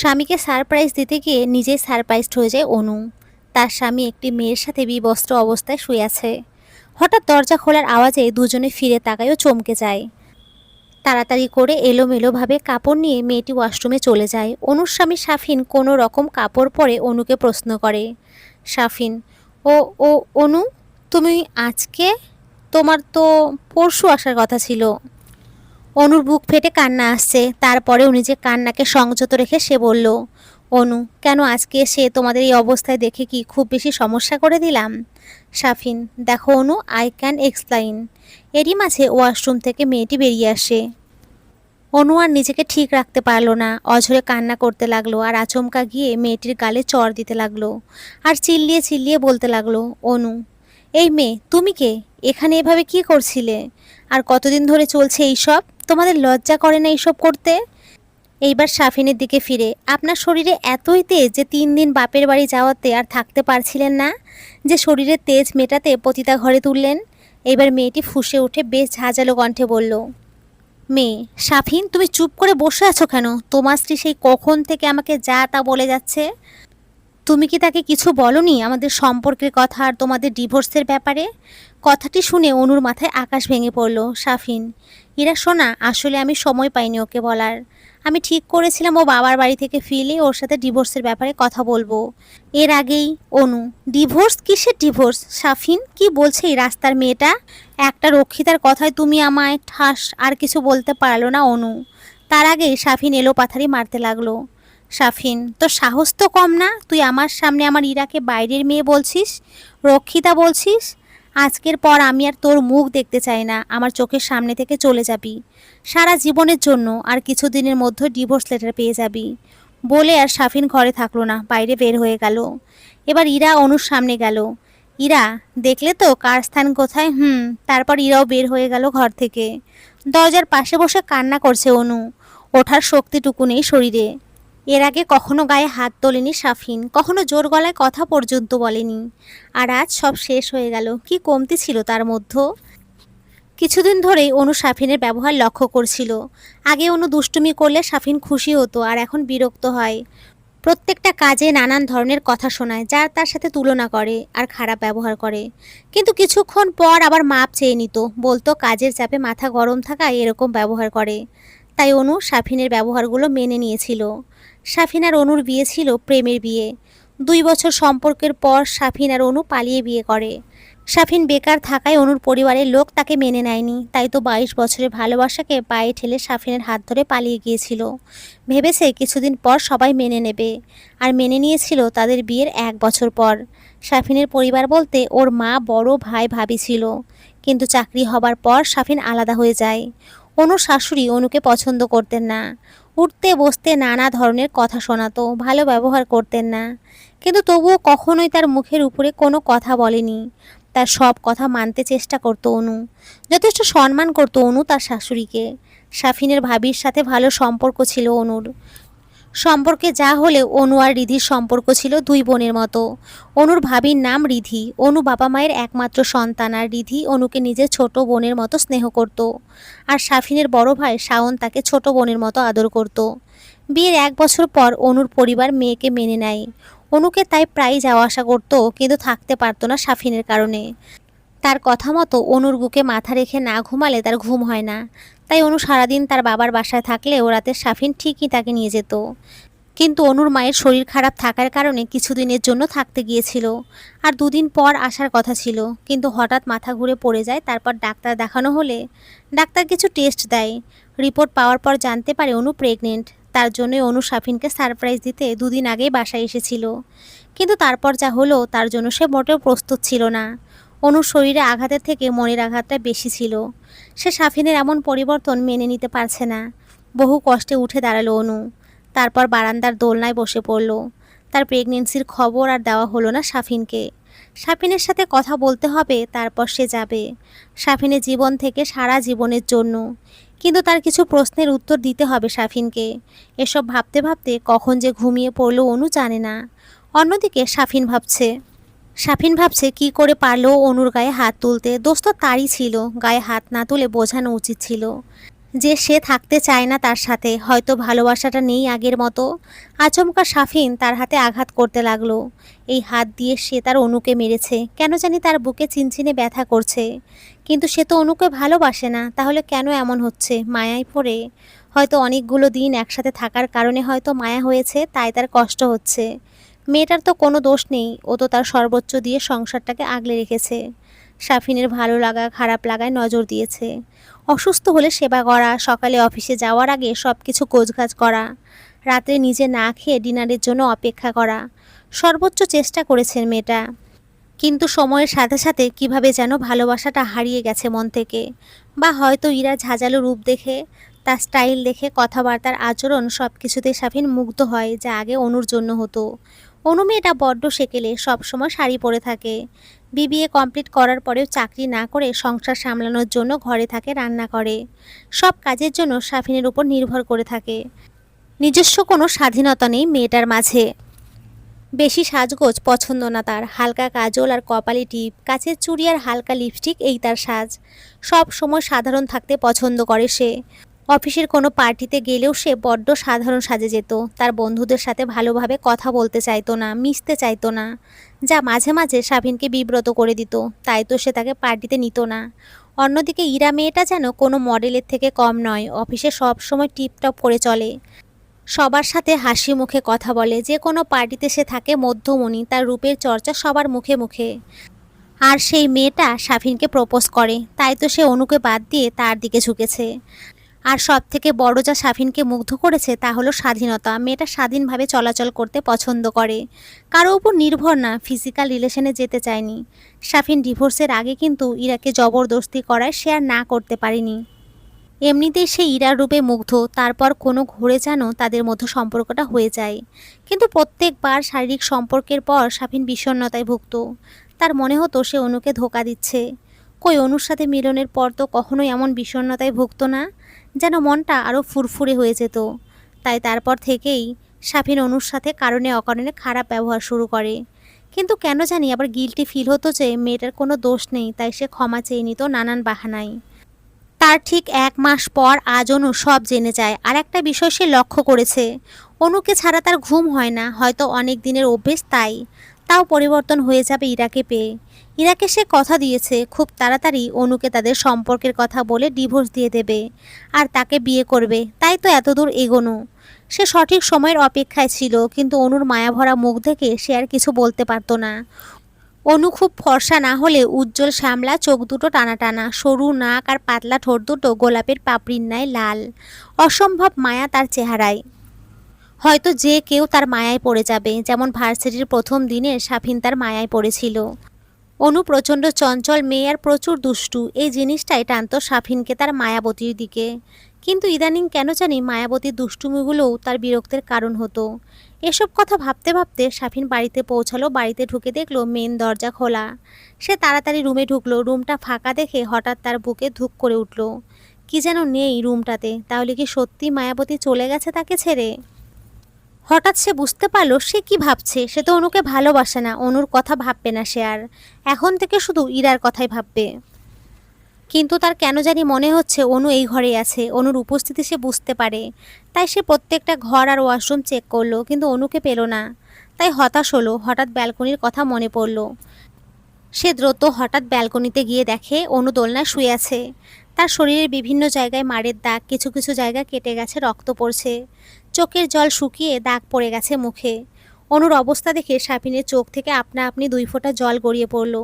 স্বামীকে সারপ্রাইজ দিতে গিয়ে নিজেই সারপ্রাইজড হয়ে যায় অনু। তার স্বামী একটি মেয়ের সাথে বিবস্ত্র অবস্থায় শুয়ে আছে। হঠাৎ দরজা খোলার আওয়াজে দুজনে ফিরে তাকায় ও চমকে যায়। তাড়াতাড়ি করে এলোমেলোভাবে কাপড় নিয়ে মেয়েটি ওয়াশরুমে চলে যায়। অনুর স্বামী সাফিন কোনো রকম কাপড় পরে অনুকে প্রশ্ন করে। সাফিন: ও ও অনু, তুমি আজকে? তোমার তো পরশু আসার কথা ছিল। অনুর বুক ফেটে কান্না আসছে, তারপরেও নিজের কান্নাকে সংযত রেখে সে বলল, অনু, কেন আজকে এসে তোমাদের এই অবস্থায় দেখে কি খুব বেশি সমস্যা করে দিলাম? সাফিন: দেখো অনু, আই ক্যান এক্সপ্লাইন। এরই মাঝে ওয়াশরুম থেকে মেয়েটি বেরিয়ে আসে। অনু আর নিজেকে ঠিক রাখতে পারলো না, অঝরে কান্না করতে লাগলো আর আচমকা গিয়ে মেয়েটির গালে চড় দিতে লাগলো আর চিল্লিয়ে চিল্লিয়ে বলতে লাগলো, অনু, এই মেয়ে তুমি কে? এখানে এভাবে কি করছিলে? আর কতদিন ধরে চলছে এইসব? তোমাদের লজ্জা করে না এইসব করতে? এইবার সাফিনের দিকে ফিরে, আপনার শরীরে এতই তেজ যে 3 দিন বাপের বাড়ি যাওয়াতে আর থাকতে পারছিলেন না, যে শরীরের তেজ মেটাতে পতিতা ঘরে তুললেন। এইবার মেয়েটি ফুঁসে উঠে বেশ ঝাঁঝালো কণ্ঠে বলল, মেয়ে সাফিন, তুমি চুপ করে বসে আছো কেন? তোমার স্ত্রী সেই কখন থেকে আমাকে যা তা বলে যাচ্ছে। তুমি কি তাকে কিছু বলনি আমাদের সম্পর্কের কথা আর তোমাদের ডিভোর্সের ব্যাপারে? কথাটি শুনে অনুর মাথায় আকাশ ভেঙে পড়ল। সাফিন: ইরা শোনা, আসলে আমি সময় পাইনি ওকে বলার। আমি ঠিক করেছিলাম ও বাবার বাড়ি থেকে ফিরলে ওর সাথে ডিভোর্সের ব্যাপারে কথা বলবো। এর আগেই অনু: ডিভোর্স? কিসের ডিভোর্স? সাফিন, কি বলছে এই রাস্তার মেয়েটা? একটা রক্ষিতার কথায় তুমি আমায় ঠাস আর কিছু বলতে পারলো না অনু। তার আগেই সাফিন এলোপাথারি মারতে লাগলো। সাফিন: তোর সাহস তো কম না, তুই আমার সামনে আমার ইরাকে বাইরের মেয়ে বলছিস, রক্ষিতা বলছিস। আজকের পর আমি আর তোর মুখ দেখতে চাই না, আমার চোখের সামনে থেকে চলে যাবি সারা জীবনের জন্য, আর কিছুদিনের মধ্যে ডিভোর্স লেটার পেয়ে যাবি। বলে আর সাফিন ঘরে থাকলো না, বাইরে বের হয়ে গেল। এবার ইরা অনুর সামনে গেল। ইরা, দেখলে তো কার স্থান কোথায়? তারপর ইরাও বের হয়ে গেল ঘর থেকে। দরজার পাশে বসে কান্না করছে অনু। ওঠার শক্তিটুকু নেই শরীরে। এর আগে কখনো গায়ে হাত তোলেনি সাফিন, কখনো জোর গলায় কথা পর্যন্ত বলেনি। আর আজ সব শেষ হয়ে গেল। কি কমতি ছিল তার মধ্যে? কিছুদিন ধরেই অনু সাফিনের ব্যবহার লক্ষ্য করছিল। আগে অনু দুষ্টুমি করলে সাফিন খুশি হতো, আর এখন বিরক্ত হয়। প্রত্যেকটা কাজে নানান ধরনের কথা শোনায়, যার তার সাথে তুলনা করে আর খারাপ ব্যবহার করে। কিন্তু কিছুক্ষণ পর আবার মাপ চেয়ে নিত, বলতো কাজের চাপে মাথা গরম থাকায় এরকম ব্যবহার করে। তাই অনু সাফিনের ব্যবহারগুলো মেনে নিয়েছিল। সাফিন আর অনুর বিয়ে ছিল প্রেমের বিয়ে। 2 বছর সম্পর্কের পর সাফিন আর অনু পালিয়ে বিয়ে করে। সাফিন বেকার থাকায় অনুর পরিবারের লোক তাকে মেনে নেয়নি, তাই তো 22 বছরের ভালোবাসাকে পায়ে ঠেলে সাফিনের হাত ধরে পালিয়ে গিয়েছিল। ভেবেছে কিছুদিন পর সবাই মেনে নেবে, আর মেনে নিয়েছিল তাদের বিয়ের 1 বছর পর। সাফিনের পরিবার বলতে ওর মা, বড় ভাই, ভাবি ছিল। কিন্তু চাকরি হবার পর সাফিন আলাদা হয়ে যায়। অনুর শাশুড়ি অনুকে পছন্দ করতেন না। উঠতে বসতে নানা ধরনের কথা শোনাতো, ভালো ব্যবহার করতেন না। কিন্তু তবুও কখনোই তার মুখের উপরে কোনো কথা বলেনি। তার সব কথা মানতে চেষ্টা করতো অনু। যথেষ্ট সম্মান করতো অনু তার শাশুড়িকে। সাফিনের ভাবির সাথে ভালো সম্পর্ক ছিল অনুর। সম্পর্কে যা হলে অনু আর রিধির সম্পর্ক ছিল 2 বোনের মতো। অনুর ভাবির নাম রিধি। অনু বাবা মায়ের একমাত্র সন্তান, আর রিধি অনুকে নিজের ছোট বোনের মতো স্নেহ করত। আর সাফিনের বড় ভাই শাওন তাকে ছোট বোনের মতো আদর করত। বিয়ের 1 বছর পর অনুর পরিবার মেয়েকে মেনে নেয়। অনুকে তাই প্রায়ই যাওয়া আসা করত, কিন্তু থাকতে পারতো না সাফিনের কারণে। তার কথা মতো অনুর বুকে মাথা রেখে না ঘুমালে তার ঘুম হয় না। তাই অনু সারাদিন তার বাবার বাসায় থাকলে ও রাতে সাফিন ঠিকই তাকে নিয়ে যেত। কিন্তু অনুর মায়ের শরীর খারাপ থাকার কারণে কিছুদিনের জন্য থাকতে গিয়েছিল, আর 2 দিন পর আসার কথা ছিল। কিন্তু হঠাৎ মাথা ঘুরে পড়ে যায়। তারপর ডাক্তার দেখানো হলে ডাক্তার কিছু টেস্ট দেয়। রিপোর্ট পাওয়ার পর জানতে পারে অনু প্রেগনেন্ট। তার জন্যই অনু সাফিনকে সারপ্রাইজ দিতে 2 দিন আগেই বাসায় এসেছিল। কিন্তু তারপর যা হলো তার জন্য সে মোটেও প্রস্তুত ছিল না। অনুর শরীরে আঘাতের থেকে মনের আঘাতটা বেশি ছিল। সে সাফিনের এমন পরিবর্তন মেনে নিতে পারছে না। বহু কষ্টে উঠে দাঁড়ালো অনু। তারপর বারান্দার দোলনায় বসে পড়ল। তার প্রেগনেন্সির খবর আর দেওয়া হলো না সাফিনকে। সাফিনের সাথে কথা বলতে হবে, তারপর সে যাবে সাফিনের জীবন থেকে সারা জীবনের জন্য। কিন্তু তার কিছু প্রশ্নের উত্তর দিতে হবে সাফিনকে। এসব ভাবতে ভাবতে কখন যে ঘুমিয়ে পড়ল অনু জানে না। অন্যদিকে সাফিন ভাবছে কি করে পারলো অনুর গায়ে হাত তুলতে। দোষ তো তারই ছিল, গায়ে হাত না তুলে বোঝানো উচিত ছিল। যে সে থাকতে চায় না তার সাথে, হয়তো ভালোবাসাটা নেই আগের মতো। আচমকা সাফিন তার হাতে আঘাত করতে লাগলো। এই হাত দিয়ে সে তার অনুকে মেরেছে, কেন জানি তার বুকে চিনচিনে ব্যথা করছে। কিন্তু সে তো অনুকে ভালোবাসে না, তাহলে কেন এমন হচ্ছে? মায়ায় পড়ে? হয়তো অনেকগুলো দিন একসাথে থাকার কারণে হয়তো মায়া হয়েছে, তাই তার কষ্ট হচ্ছে। মেয়েটার তো কোনো দোষ নেই, ও তো তার সর্বোচ্চ দিয়ে সংসারটাকে আগলে রেখেছে। সাফিনের ভালো লাগা খারাপ লাগায় নজর দিয়েছে। অসুস্থ হলে সেবা করা, সকালে অফিসে যাওয়ার আগে সব কিছু গোছগাছ করা, রাতে নিজে না খেয়ে ডিনারের জন্য অপেক্ষা করা, সর্বোচ্চ চেষ্টা করেছেন মেয়েটা। কিন্তু সময়ের সাথে সাথে কিভাবে যেন ভালোবাসাটা হারিয়ে গেছে মন থেকে। বা হয়তো ইরা ঝাঁঝালো রূপ দেখে, তার স্টাইল দেখে, কথাবার্তার আচরণ সব কিছুতে সাফিন মুগ্ধ হয়, যা আগে অনুর জন্য হতো। অনু মেয়েটা বড্ড সেকেলে, সবসময় শাড়ি পরে থাকে। বিবিএ কমপ্লিট করার পরেও চাকরি না করে সংসার সামলানোর জন্য ঘরে থাকে, রান্না করে। সব কাজের জন্য সাফিনের উপর নির্ভর করে থাকে। নিজস্ব কোনো স্বাধীনতা নেই মেয়েটার মাঝে। বেশি সাজগোজ পছন্দ না তার। হালকা কাজল আর কপালে টিপ, কাচের চুড়ি আর হালকা লিপস্টিক, এই তার সাজ। সব সময় সাধারণ থাকতে পছন্দ করে সে। অফিসের কোনো পার্টিতে গেলেও সে বড্ড সাধারণ সাজে যেত। তার বন্ধুদের সাথে ভালোভাবে কথা বলতে চাইতো না, মিশতে চাইতো না, যা মাঝে মাঝে সাবিনকে বিব্রত করে দিত। তাই তো সে তাকে পার্টিতে নিত না। অন্যদিকে ইরা মেয়েটা যেন কোনো মডেলের থেকে কম নয়, অফিসে সব সময় টিপটপ করে চলে। সবার সাথে হাসি মুখে কথা বলে, যে কোনো পার্টিতে সে থাকে মধ্যমণি, তার রূপের চর্চা সবার মুখে মুখে। আর সেই মেয়েটা সাফিনকে প্রপোজ করে, তাই তো সে অনুকে বাদ দিয়ে তার দিকে ঝুঁকেছে। আর সব থেকে বড় যা সাফিনকে মুগ্ধ করেছে তা হলো স্বাধীনতা। মেয়েটা স্বাধীনভাবে চলাচল করতে পছন্দ করে, কারো উপর নির্ভর না। ফিজিক্যাল রিলেশনে যেতে চায়নি। সাফিন ডিভোর্সের আগে কিন্তু ইরাকে জবরদস্তি করায় সে আর না করতে পারেনি। এমনিতেই সে ইরার রূপে মুগ্ধ, তারপর কোনো ঘুরে যেন তাদের মধ্যে সম্পর্কটা হয়ে যায়। কিন্তু প্রত্যেকবার শারীরিক সম্পর্কের পর সাফিন বিষণ্ণতায় ভুগত। তার মনে হতো সে অনুকে ধোঁকা দিচ্ছে। কই, অনুর সাথে মিলনের পর তো কখনোই এমন বিষণ্ণতায় ভুগত না, যেন মনটা আরও ফুরফুরে হয়ে যেত। তাই তারপর থেকেই সাফিন অনুর সাথে কারণে অকারণে খারাপ ব্যবহার শুরু করে। কিন্তু কেন জানি আবার গিল্টি ফিল হতো যে মেয়েটার কোনো দোষ নেই, তাই সে ক্ষমা চেয়ে নিত নানান বাহানায়। তার ঠিক 1 মাস পর আজ অনু সব জেনে যায়। আর একটা বিষয় সে লক্ষ্য করেছে, অনুকে ছাড়া তার ঘুম হয় না। হয়তো অনেক দিনের অভ্যেস, তাও পরিবর্তন হয়ে যাবে ইরাকে পেয়ে। ইরাকে সে কথা দিয়েছে খুব তাড়াতাড়ি অনুকে তাদের সম্পর্কের কথা বলে ডিভোর্স দিয়ে দেবে, আর তাকে বিয়ে করবে। তাই তো এতদূর এগোনো। সে সঠিক সময়ের অপেক্ষায় ছিল, কিন্তু অনুর মায়াভরা মুখ দেখে সে আর কিছু বলতে পারতো না। অনু খুব ফর্সা না হলে উজ্জ্বল শ্যামলা চোখ দুটো টানা টানা, সরু নাক আর পাতলা ঠোঁট দুটো গোলাপের পাপড়ির ন্যায় লাল। অসম্ভব মায়া তার চেহারায়। হয়তো যে কেউ তার মায়ায় পড়ে যাবে, যেমন ভার্সিটির প্রথম দিনে সাফিন তার মায়ায় পড়েছিল। অনু প্রচণ্ড চঞ্চল মেয়ে আর প্রচুর দুষ্টু, এই জিনিসটাই টানত সাফিনকে তার মায়াবতীর দিকে। কিন্তু ইদানিং কেন জানি মায়াবতীর দুষ্টুমিগুলোও তার বিরক্তের কারণ হতো। এসব কথা ভাবতে ভাবতে সাফিন বাড়িতে পৌঁছালো। বাড়িতে ঢুকে দেখলো মেন দরজা খোলা। সে তাড়াতাড়ি রুমে ঢুকলো। রুমটা ফাঁকা দেখে হঠাৎ তার বুকে ধুক করে উঠল। কি যেন নেই রুমটাতে। তাহলে কি সত্যি মায়াবতী চলে গেছে তাকে ছেড়ে? হঠাৎ সে বুঝতে পারলো সে কি ভাবছে। সে তো অনুকে ভালোবাসে না, অনুর কথা ভাববে না সে আর। এখন থেকে শুধু ইরার কথাই ভাববে। কিন্তু তার কেন জানি মনে হচ্ছে অনু এই ঘরে আছে, অনুর উপস্থিতি সে বুঝতে পারে। তাই সে প্রত্যেকটা ঘর আর ওয়াশরুম চেক করলো, কিন্তু অনুকে পেল না। তাই হতাশ হলো। হঠাৎ ব্যালকনির কথা মনে পড়ল। সে দ্রুত হঠাৎ ব্যালকনিতে গিয়ে দেখে অনু দোলনায় শুয়ে আছে। তার শরীরের বিভিন্ন জায়গায় মারের দাগ, কিছু কিছু জায়গা কেটে গেছে, রক্ত পড়ছে। চোখের জল শুকিয়ে দাগ পড়ে গেছে মুখে। অনুর অবস্থা দেখে সাফিনের চোখ থেকে আপনা আপনি 2 ফোঁটা জল গড়িয়ে পড়ল।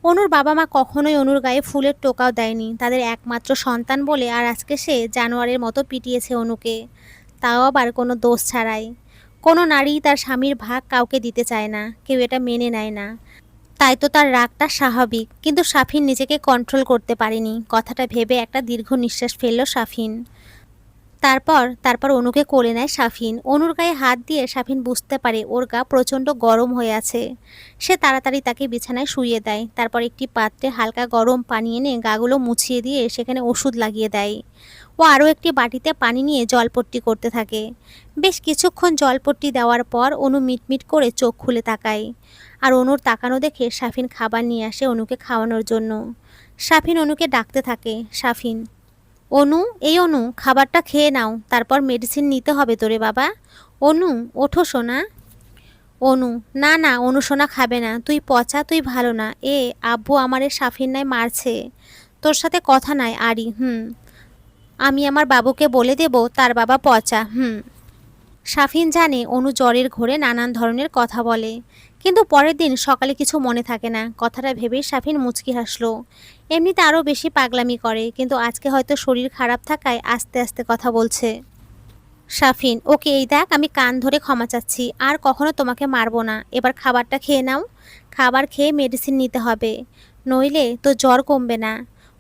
অনুর বাবা মা কখনোই অনুর গায়ে ফুলের টোকাও দেয়নি, তাদের একমাত্র সন্তান বলে। আর আজকে সে জানোয়ারের মতো পিটিয়েছে অনুকে, তাও আবার কোনো দোষ ছাড়াই। কোনো নারী তার স্বামীর ভাগ কাউকে দিতে চায় না, কেউ এটা মেনে নেয় না। তাই তো তার রাগটা স্বাভাবিক। কিন্তু সাফিন নিজেকে কন্ট্রোল করতে পারেনি। কথাটা ভেবে একটা দীর্ঘ নিঃশ্বাস ফেলল সাফিন। তারপর অনুকে কোলে নেয় সাফিন। অনুর গায়ে হাত দিয়ে সাফিন বুঝতে পারে ওর গা প্রচণ্ড গরম হয়ে আছে। সে তাড়াতাড়ি তাকে বিছানায় শুইয়ে দেয়। তারপর একটি পাত্রে হালকা গরম পানি এনে গাগুলো মুছিয়ে দিয়ে সেখানে ওষুধ লাগিয়ে দেয়। ও আরও একটি বাটিতে পানি নিয়ে জলপট্টি করতে থাকে। বেশ কিছুক্ষণ জলপট্টি দেওয়ার পর অনু মিটমিট করে চোখ খুলে তাকায়। আর অনুর তাকানো দেখে সাফিন খাবার নিয়ে আসে অনুকে খাওয়ানোর জন্য। সাফিন অনুকে ডাকতে থাকে, সাফিন। অনু, এই অনু, খাবারটা খেয়ে নাও, তারপর মেডিসিন নিতে হবে তোরে বাবা। অনু, ওঠো সোনা। অনু, না না, অনু সোনা খাবে না, তুই পচা, তুই ভালো না। আব্বু আমারে সাফির নাই মারছে। তোর সাথে কথা নাই আরি। আমি আমার বাবুকে বলে দেব তার বাবা পচা। সাফিন জানে অনু জ্বরের ঘোরে নানান ধরনের কথা বলে, কিন্তু পরের দিন সকালে কিছু মনে থাকে না। কথাটা ভেবেই সাফিন মুচকি হাসলো। এমনিতে আরও বেশি পাগলামি করে, কিন্তু আজকে হয়তো শরীর খারাপ থাকায় আস্তে আস্তে কথা বলছে। সাফিন, ওকে এই দেখ, আমি কান ধরে ক্ষমা চাচ্ছি, আর কখনো তোমাকে মারবো না। এবার খাবারটা খেয়ে নাও। খাবার খেয়ে মেডিসিন নিতে হবে, নইলে তো জ্বর কমবে না।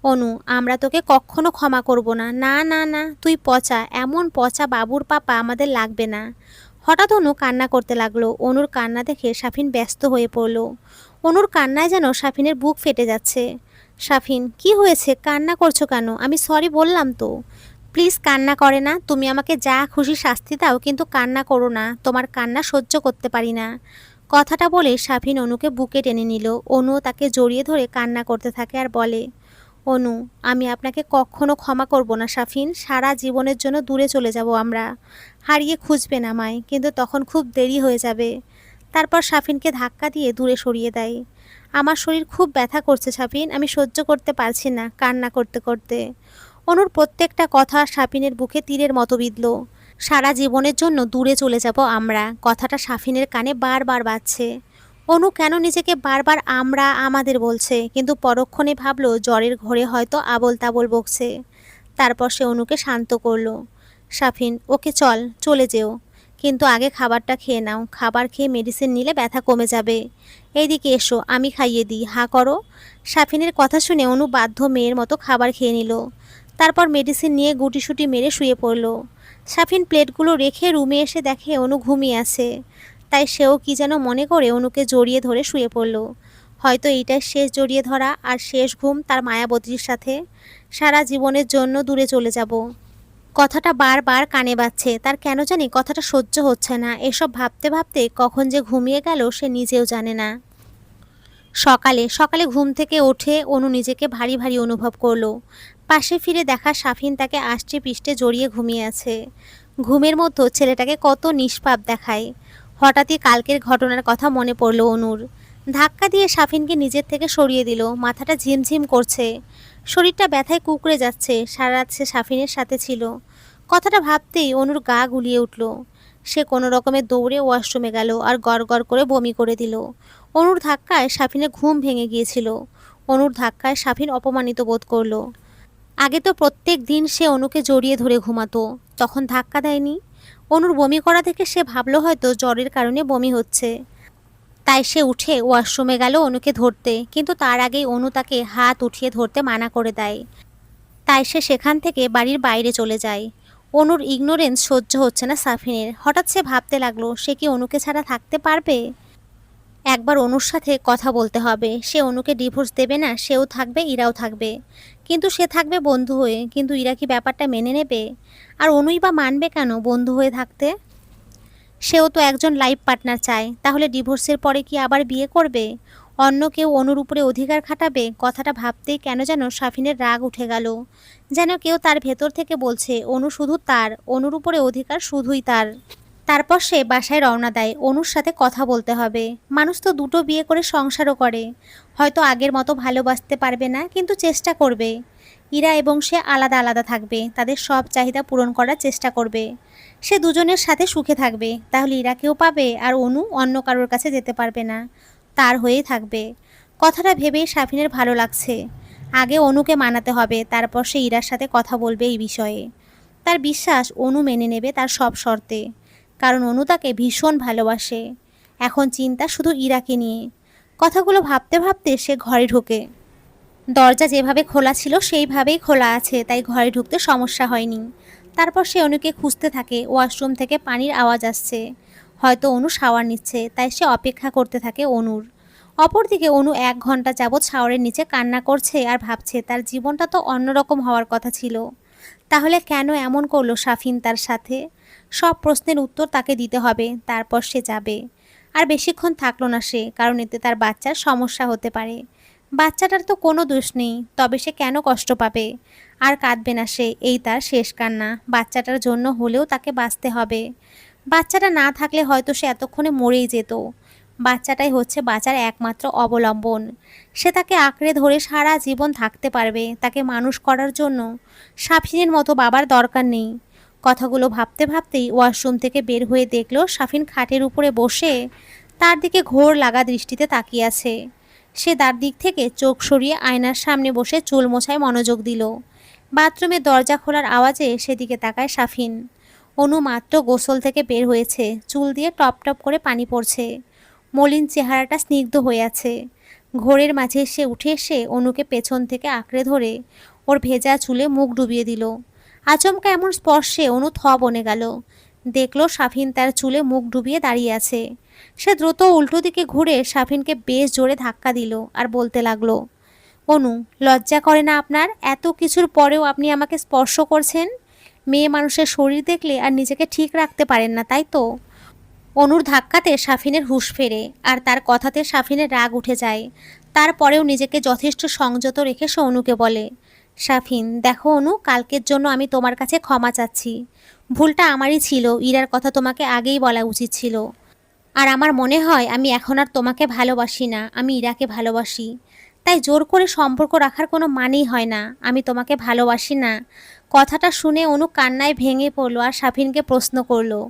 অনু, আমরা তোকে কখনো ক্ষমা করব না। না না না, তুই পচা, এমন পচা বাবুর পাপা আমাদের লাগবে না। হঠাৎ অনু কান্না করতে লাগলো। অনুর কান্না দেখে সাফিন ব্যস্ত হয়ে পড়ল। অনুর কান্নায় যেন সাফিনের বুক ফেটে যাচ্ছে। সাফিন, কি হয়েছে, কান্না করছো কেন? আমি সরি বললাম তো। প্লিজ কান্না করে না, তুমি আমাকে যা খুশি শাস্তি দাও, কিন্তু কান্না করো না, তোমার কান্না সহ্য করতে পারি না। কথাটা বলে সাফিন অনুকে বুকে টেনে নিল। অনু তাকে জড়িয়ে ধরে কান্না করতে থাকে আর বলে, অনু, আমি আপনাকে কখনো ক্ষমা করব না সাফিন, সারা জীবনের জন্য দূরে চলে যাব আমরা, হারিয়ে খুঁজবেন আমায়, কিন্তু তখন খুব দেরি হয়ে যাবে। তারপর সাফিনকে ধাক্কা দিয়ে দূরে সরিয়ে দেয়। আমার শরীর খুব ব্যথা করছে সাফিন, আমি সহ্য করতে পারছি না কান্না করতে করতে। অনুর প্রত্যেকটা কথা সাফিনের বুকে তীরের মতো বিঁধল। সারা জীবনের জন্য দূরে চলে যাব আমরা, কথাটা সাফিনের কানে বারবার বাজছে। অনু কেন নিজেকে বারবার আমরা আমাদের বলছে, কিন্তু পরক্ষণে ভাবলো জ্বরের ঘোরে হয়তো আবোল তাবোল বকছে। তারপর সে অনুকে শান্ত করলো। সাফিন, ওকে চল, চলে যেও, কিন্তু আগে খাবারটা খেয়ে নাও, খাবার খেয়ে মেডিসিন নিলে ব্যথা কমে যাবে। এইদিকে এসো, আমি খাইয়ে দিই, হা করো। সাফিনের কথা শুনে অনু বাধ্য মেয়ের মতো খাবার খেয়ে নিল। তারপর মেডিসিন নিয়ে গুটিসুটি মেরে শুয়ে পড়ল। সাফিন প্লেটগুলো রেখে রুমে এসে দেখে অনু ঘুমিয়ে আছে। তাই সেও কি যেন মনে করে অনুকে জড়িয়ে ধরে শুয়ে পড়ল। হয়তো এইটাই শেষ জড়িয়ে ধরা আর শেষ ঘুম তার মায়াবতীর সাথে। সারা জীবনের জন্য দূরে চলে যাব, কথাটা বারবার কানে বাজছে। তার কেন জানি কথাটা সহ্য হচ্ছে না। এসব ভাবতে ভাবতে কখন যে ঘুমিয়ে গেল সে নিজেও জানে না। সকালে সকালে ঘুম থেকে ওঠে অনু নিজেকে ভারী ভারী অনুভব করলো। পাশে ফিরে দেখা সাফিন তাকে আষ্টে পিষ্টে জড়িয়ে ঘুমিয়ে আছে। ঘুমের মধ্যে ছেলেটাকে কত নিষ্পাপ দেখায়। হঠাৎই কালকের ঘটনার কথা মনে পড়ল অনুর। ধাক্কা দিয়ে সাফিনকে নিজের থেকে সরিয়ে দিল। মাথাটা ঝিমঝিম করছে, শরীরটা ব্যথায় কুঁকড়ে যাচ্ছে। সারা রাত সে সাফিনের সাথে ছিল। কথাটা ভাবতেই অনুর গা গুলিয়ে উঠল। সে কোনো রকমে দৌড়ে ওয়াশরুমে গেল আর গড় গড় করে বমি করে দিল। অনুর ধাক্কায় সাফিনের ঘুম ভেঙে গিয়েছিল। অনুর ধাক্কায় সাফিন অপমানিত বোধ করল। আগে তো প্রত্যেক দিন সে অনুকে জড়িয়ে ধরে ঘুমাতো, তখন ধাক্কা দেয়নি। অনুর বমি করা দেখে সে ভাবলো হয়তো জ্বরের কারণে বমি হচ্ছে। তাই সে উঠে ওয়াশরুমে গেল অনুকে ধরতে, কিন্তু তার আগেই অনু তাকে হাত উঠিয়ে ধরতে মানা করে দেয়। তাই সে সেখান থেকে বাড়ির বাইরে চলে যায়। অনুর ইগনোরেন্স সহ্য হচ্ছে না সাফিনের। হঠাৎ সে ভাবতে লাগলো, সে কি অনুকে ছাড়া থাকতে পারবে? একবার অনুর সাথে কথা বলতে হবে। সে অনুকে ডিভোর্স দেবে না, সেও থাকবে, ইরাও থাকবে, কিন্তু সে থাকবে বন্ধু হয়ে। কিন্তু ইরা কি ব্যাপারটা মেনে নেবে? আর অনুই বা মানবে কেন বন্ধু হয়ে থাকতে? সেও তো একজন লাইফ পার্টনার চায়। তাহলে ডিভোর্সের পরে কি আবার বিয়ে করবে? অন্য কেউ অনুর উপরে অধিকার খাটাবে? কথাটা ভাবতেই কেন যেন সাফিনের রাগ উঠে গেল। যেন কেউ তার ভেতর থেকে বলছে অনু শুধু তার, অনুর উপরে অধিকার শুধুই তার। তারপর সে বাসায় রওনা দেয়। অনুর সাথে কথা বলতে হবে। মানুষ তো দুটো বিয়ে করে সংসারও করে। হয়তো আগের মতো ভালোবাসতে পারবে না, কিন্তু চেষ্টা করবে। ইরা এবং সে আলাদা আলাদা থাকবে, তাদের সব চাহিদা পূরণ করার চেষ্টা করবে। সে দুজনের সাথে সুখে থাকবে, তাহলে ইরাকেও পাবে আর অনু অন্য কারোর কাছে যেতে পারবে না, তার হয়েই থাকবে। কথাটা ভেবেই সাফিনের ভালো লাগছে। আগে অনুকে মানাতে হবে, তারপর সে ইরার সাথে কথা বলবে এই বিষয়ে। তার বিশ্বাস অনু মেনে নেবে তার সব শর্তে, কারণ অনু তাকে ভীষণ ভালোবাসে। এখন চিন্তা শুধু ইরাকে নিয়ে। কথাগুলো ভাবতে ভাবতে সে ঘরে ঢোকে। দরজা যেভাবে খোলা ছিল সেইভাবেই খোলা আছে, তাই ঘরে ঢুকতে সমস্যা হয়নি। তারপর সে অনুকে খুঁজতে থাকে। ওয়াশরুম থেকে পানির আওয়াজ আসছে, হয়তো অনু শাওয়ার নিচ্ছে, তাই সে অপেক্ষা করতে থাকে অনুর। অপরদিকে অনু 1 ঘন্টা যাবৎ শাওয়ারের নিচে কান্না করছে আর ভাবছে তার জীবনটা তো অন্যরকম হওয়ার কথা ছিল। তাহলে কেন এমন করলো সাফিন তার সাথে? সব প্রশ্নের উত্তর তাকে দিতে হবে, তারপর সে যাবে। আর বেশিক্ষণ থাকলো না সে, কারণ এতে তার বাচ্চার সমস্যা হতে পারে। বাচ্চাটার তো কোনো দোষ নেই, তবে সে কেন কষ্ট পাবে? আর কাঁদবে না সে, এই তার শেষ কান্না। বাচ্চাটার জন্য হলেও তাকে বাঁচতে হবে। বাচ্চাটা না থাকলে হয়তো সে এতক্ষণে মরেই যেত। বাচ্চাটাই হচ্ছে বাঁচার একমাত্র অবলম্বন। সে তাকে আঁকড়ে ধরে সারা জীবন থাকতে পারবে। তাকে মানুষ করার জন্য সাফিনের মতো বাবার দরকার নেই। কথাগুলো ভাবতে ভাবতেই ওয়াশরুম থেকে বের হয়ে দেখল সাফিন খাটের উপরে বসে তার দিকে ঘোর লাগা দৃষ্টিতে তাকিয়ে আছে। সে তার দিক থেকে চোখ সরিয়ে আয়নার সামনে বসে চুল মোছায় মনোযোগ দিল। বাথরুমের দরজা খোলার আওয়াজে সেদিকে তাকায় সাফিন। অনু মাত্র গোসল থেকে বের হয়েছে, চুল দিয়ে টপ টপ করে পানি পড়ছে। মলিন চেহারাটা স্নিগ্ধ হয়ে আছে। ঘোরের মাঝে সে উঠে এসে অনুকে পেছন থেকে আঁকড়ে ধরে ওর ভেজা চুলে মুখ ডুবিয়ে দিল। আচমকা এমন স্পর্শে অনু থ বনে গেল। দেখলো সাফিন তার চুলে মুখ ডুবিয়ে দাঁড়িয়ে আছে। সে দ্রুত উল্টো দিকে ঘুরে সাফিনকে বেশ জোরে ধাক্কা দিল আর বলতে লাগলো, অনু, লজ্জা করে না আপনার? এত কিছুর পরেও আপনি আমাকে স্পর্শ করছেন। মেয়ে মানুষের শরীর দেখলে আর নিজেকে ঠিক রাখতে পারেন না, তাই তো? অনুর ধাক্কাতে সাফিনের হুঁশ ফেরে আর তার কথাতে সাফিনের রাগ উঠে যায়। তারপরেও নিজেকে যথেষ্ট সংযত রেখে সে অনুকে বলে, সাফিন দেখো অনু, কালকের জন্য আমি তোমার কাছে ক্ষমা চাচ্ছি। ভুলটা আমারই ছিল, ইরার কথা তোমাকে আগেই বলা উচিত ছিল। আর আমার মনে হয় আমি এখন আর তোমাকে ভালোবাসি না, আমি ইরাকে ভালোবাসি। তাই জোর করে সম্পর্ক রাখার কোনো মানেই হয় না। আমি তোমাকে ভালোবাসি না। কথাটা শুনে অনু কান্নায় ভেঙে পড়ল আর সাফিনকে প্রশ্ন করলো,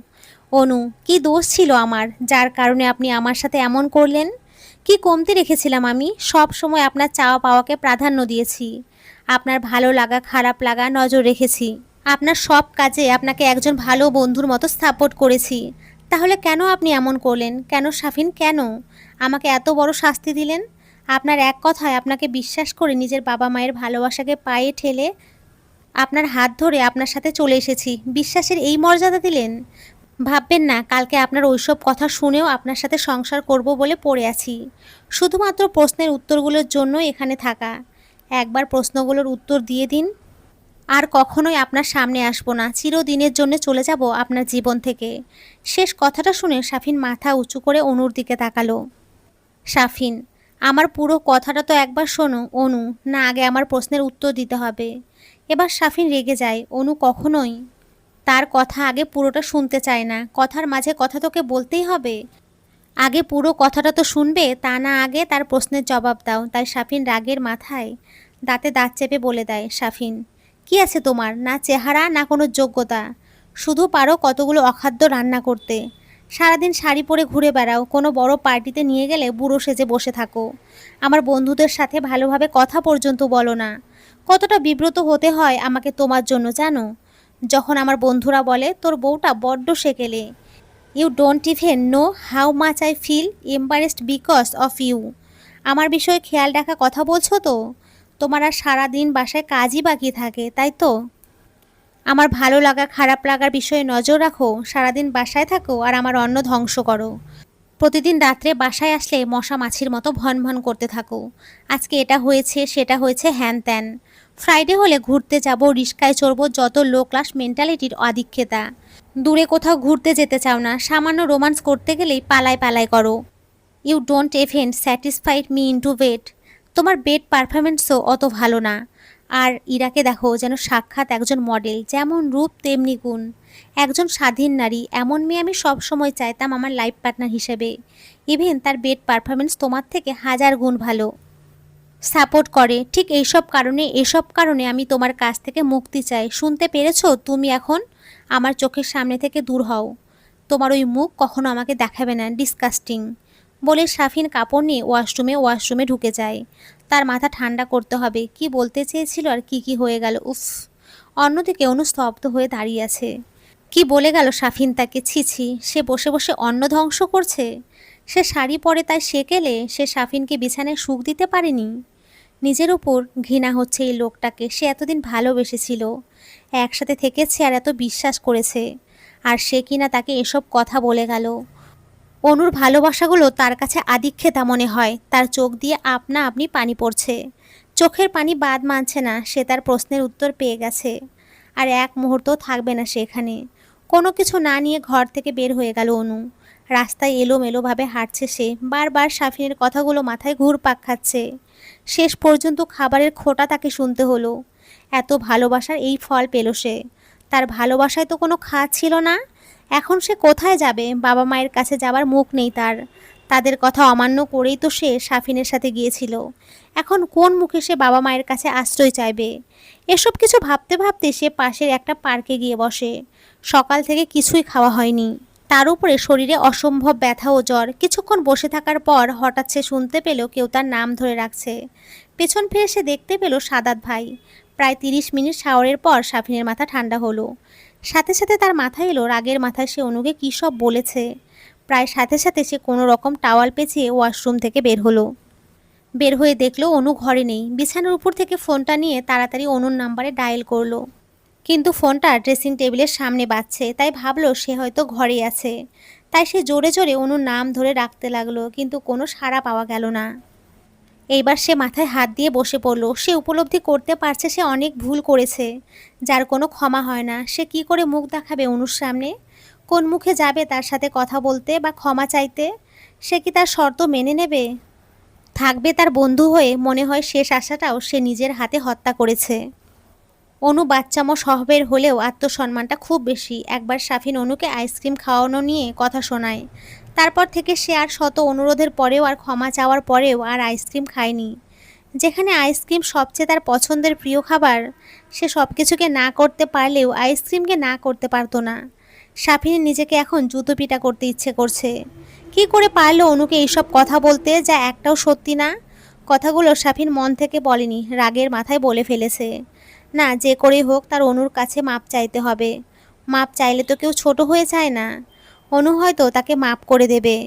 অনু, কি দোষ ছিল আমার যার কারণে আপনি আমার সাথে এমন করলেন? কি কমতি রেখেছিলাম আমি? সব সময় আপনার চাওয়া পাওয়াকে প্রাধান্য দিয়েছি। আপনার ভালো লাগা খারাপ লাগা নজর রেখেছি। আপনার সব কাজে আপনাকে একজন ভালো বন্ধুর মতো সাপোর্ট করেছি। তাহলে কেন আপনি এমন করলেন? কেন সাফিন, কেন আমাকে এত বড় শাস্তি দিলেন? আপনার এক কথায় আপনাকে বিশ্বাস করে নিজের বাবা মায়ের ভালোবাসাকে পায়ে ঠেলে আপনার হাত ধরে আপনার সাথে চলে এসেছি, বিশ্বাসের এই মর্যাদা দিলেন? ভাববেন না কালকে আপনার ওইসব কথা শুনেও আপনার সাথে সংসার করব বলে পড়ে আছি। শুধুমাত্র প্রশ্নের উত্তরগুলোর জন্য এখানে থাকা। একবার প্রশ্নগুলোর উত্তর দিয়ে দিন, আর কখনোই আপনার সামনে আসবো না। চিরদিনের জন্য চলে যাব আপনার জীবন থেকে। শেষ কথাটা শুনে সাফিন মাথা উঁচু করে অনুর দিকে তাকালো। সাফিন, আমার পুরো কথাটা তো একবার শোনো। অনু, না, আগে আমার প্রশ্নের উত্তর দিতে হবে। এবার সাফিন রেগে যায়। অনু কখনোই তার কথা আগে পুরোটা শুনতে চায় না। কথার মাঝে কথা তোকে বলতেই হবে। আগে পুরো কথাটা তো শুনবে, তা না আগে তার প্রশ্নের জবাব দাও। তাই সাফিন রাগের মাথায় দাঁতে দাঁত চেপে বলে দেয়, সাফিন, কি আছে তোমার? না চেহারা, না কোনো যোগ্যতা। শুধু পারো কতগুলো অখাদ্য রান্না করতে। সারাদিন শাড়ি পরে ঘুরে বেড়াও, কোনো বড় পার্টিতে নিয়ে গেলে বুড়ো সেজে বসে থাকো। আমার বন্ধুদের সাথে ভালোভাবে কথা পর্যন্ত বলো না। কতটা বিব্রত হতে হয় আমাকে তোমার জন্য জানো? যখন আমার বন্ধুরা বলে তোর বউটা বড্ড সেকেলে। You don't even know how much I feel embarrassed because of you. আমার বিষয়ে খেয়াল রাখা কথা বলছো তো? তোমার আর সারাদিন বাসায় কাজই বাকি থাকে, তাই তো? আমার ভালো লাগা খারাপ লাগার বিষয়ে নজর রাখো, সারাদিন বাসায় থাকো আর আমার অন্ন ধ্বংস করো। প্রতিদিন রাত্রে বাসায় আসলে মশা মাছির মতো ভন ভন করতে থাকো। আজকে এটা হয়েছে সেটা হয়েছে হ্যান ত্যান। ফ্রাইডে হলে ঘুরতে যাব, রিস্কায় চড়বো, যত লো ক্লাস মেন্টালিটির আধিক্যতা। দূরে কোথাও ঘুরতে যেতে চাও না, সামান্য রোমান্স করতে গেলেই পালায় পালায় করো। You don't even satisfied me into bed. তোমার বেড পারফরমেন্সও অত ভালো না। আর ইরাকে দেখো যেন সাক্ষাৎ একজন মডেল, যেমন রূপ তেমনি গুণ। একজন স্বাধীন নারী, এমন মেয়ে আমি সবসময় চাইতাম আমার লাইফ পার্টনার হিসেবে। ইভেন তার বেড পারফরমেন্স তোমার থেকে হাজার গুণ ভালো। সাপোর্ট করে ঠিক এসব কারণে আমি তোমার কাছ থেকে মুক্তি চাই। শুনতে পেরেছো? তুমি এখন আমার চোখের সামনে থেকে দূর হও। তোমার ওই মুখ কখনো আমাকে দেখাবে না, ডিসকাস্টিং। বলে সাফিন কাপড় নিয়ে ওয়াশরুমে ঢুকে যায়। তার মাথা ঠান্ডা করতে হবে, কি বলতে চেয়েছিল আর কি হয়ে গেল, উফ। অন্যদিকে অনু স্তব্ধ হয়ে দাঁড়িয়ে আছে। কি বলে গেল সাফিন তাকে? ছি, সে বসে বসে অন্ন ধ্বংস করছে। সে শাড়ি পরে তাই সেকেলে সে সাফিনকে বিছানায় সুখ দিতে পারেনি। নিজের উপর ঘৃণা হচ্ছে এই লোকটাকে। সে এতদিন ভালোবেসেছিল, একসাথে থেকেছে আর এত বিশ্বাস করেছে, আর সে কিনা তাকে এসব কথা বলে গেল। অনুর ভালোবাসাগুলো তার কাছে আদিক্ষেতা মনে হয়। তার চোখ দিয়ে আপনা আপনি পানি পড়ছে। চোখের পানি বাদ মানছে না। সে তার প্রশ্নের উত্তর পেয়ে গেছে, আর এক মুহূর্ত থাকবে না সেখানে। কোনো কিছু না নিয়ে ঘর থেকে বের হয়ে গেল অনু। রাস্তায় এলোমেলোভাবে হাঁটছে সে, বারবার সাফিনের কথাগুলো মাথায় ঘুরপাক খাচ্ছে। শেষ পর্যন্ত খাবারের খোঁটা তাকে শুনতে হলো। এত ভালোবাসার এই ফল পেল সে। তার ভালোবাসায় তো কোনো খাত ছিল না। এখন সে কোথায় যাবে? বাবা মায়ের কাছে যাবার মুখ নেই তার। তাদের কথা অমান্য করেই তো সে সাফিনের সাথে গিয়েছিল। এখন কোন মুখে সে বাবা মায়ের কাছে আশ্রয় চাইবে? এসব কিছু ভাবতে ভাবতে সে পাশের একটা পার্কে গিয়ে বসে। সকাল থেকে কিছুই খাওয়া হয়নি, তার উপরে শরীরে অসম্ভব ব্যথা ও জ্বর। কিছুক্ষণ বসে থাকার পর হঠাৎ সে শুনতে পেল কেউ তার নাম ধরে রাখছে। পেছন ফিরে সে দেখতে পেল সাদাত ভাই। প্রায় 30 মিনিট শাওয়ারের পর সাফিনের মাথা ঠান্ডা হলো। সাথে সাথে তার মাথায় এলো রাগের মাথায় সে অনুকে কী সব বলেছে। প্রায় সাথে সাথে সে কোনো রকম টাওয়াল পেঁচিয়ে ওয়াশরুম থেকে বের হলো। বের হয়ে দেখলো অনু ঘরে নেই। বিছানার উপর থেকে ফোনটা নিয়ে তাড়াতাড়ি অনুর নাম্বারে ডায়াল করলো, কিন্তু ফোনটা ড্রেসিং টেবিলের সামনে বাজছে, তাই ভাবলো সে হয়তো ঘরেই আছে। তাই সে জোরে জোরে অনুর নাম ধরে রাখতে লাগলো, কিন্তু কোনো সাড়া পাওয়া গেল না। এইবার সে মাথায় হাত দিয়ে বসে পড়ল। সে উপলব্ধি করতে পারছে সে অনেক ভুল করেছে, যার কোনো ক্ষমা হয় না। সে কি করে মুখ দেখাবে অনুর সামনে? কোন মুখে যাবে তার সাথে কথা বলতে বা ক্ষমা চাইতে? সে কি তার শর্ত মেনে নেবে? থাকবে তার বন্ধু হয়ে? মনে হয় শেষ আশাটাও সে নিজের হাতে হত্যা করেছে। অনু বাচ্চামো স্বভাবের হলেও আত্মসম্মানটা খুব বেশি। একবার সাফিন অনুকে আইসক্রিম খাওয়ানো নিয়ে কথা শোনায়। তারপর থেকে সে আর শত অনুরোধের পরেও আর ক্ষমা চাওয়ার পরেও আর আইসক্রিম খায়নি। যেখানে আইসক্রিম সবচেয়ে তার পছন্দের প্রিয় খাবার, সে সব কিছুকে না করতে পারলেও আইসক্রিমকে না করতে পারতো না। সাফিনের নিজেকে এখন জুতো পিটা করতে ইচ্ছে করছে। কি করে পারলো অনুকে এইসব কথা বলতে, যা একটাও সত্যি না? কথাগুলো সাফিন মন থেকে বলেনি, রাগের মাথায় বলে ফেলেছে। না, যে করেই হোক তার অনুর কাছে মাপ চাইতে হবে। মাপ চাইলে তো কেউ ছোট হয়ে যায় না। অনু হয়তো তাকে মাপ করে দেবে,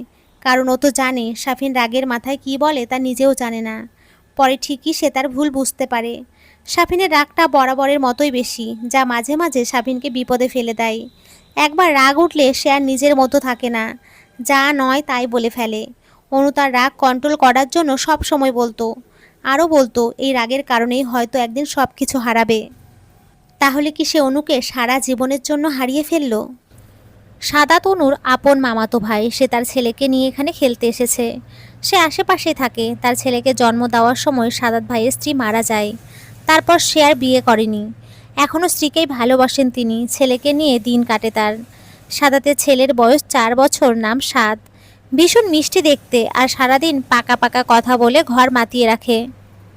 কারণ ও তো জানে সাফিন রাগের মাথায় কি বলে তা নিজেও জানে না। পরে ঠিকই সে তার ভুল বুঝতে পারে। সাফিনের রাগটা বরাবরের মতোই বেশি, যা মাঝে মাঝে সাফিনকে বিপদে ফেলে দেয়। একবার রাগ উঠলে সে আর নিজের মতো থাকে না, যা নয় তাই বলে ফেলে। অনু তার রাগ কন্ট্রোল করার জন্য সব সময় বলতো, আরও বলতো এই রাগের কারণেই হয়তো একদিন সব কিছু হারাবে। তাহলে কি সে অনুকে সারা জীবনের জন্য হারিয়ে ফেলল? সাদাত অনুর আপন মামাতো ভাই। সে তার ছেলেকে নিয়ে এখানে খেলতে এসেছে। সে আশেপাশে থাকে। তার ছেলেকে জন্ম দেওয়ার সময় সাদাত ভাইয়ের স্ত্রী মারা যায়। তারপর সে আর বিয়ে করেনি। এখনও স্ত্রীকেই ভালোবাসেন তিনি। ছেলেকে নিয়ে দিন কাটে তার। সাদাতের ছেলের বয়স 4 বছর, নাম সাদ। ভীষণ মিষ্টি দেখতে, আর সারাদিন পাকা পাকা কথা বলে ঘর মাতিয়ে রাখে।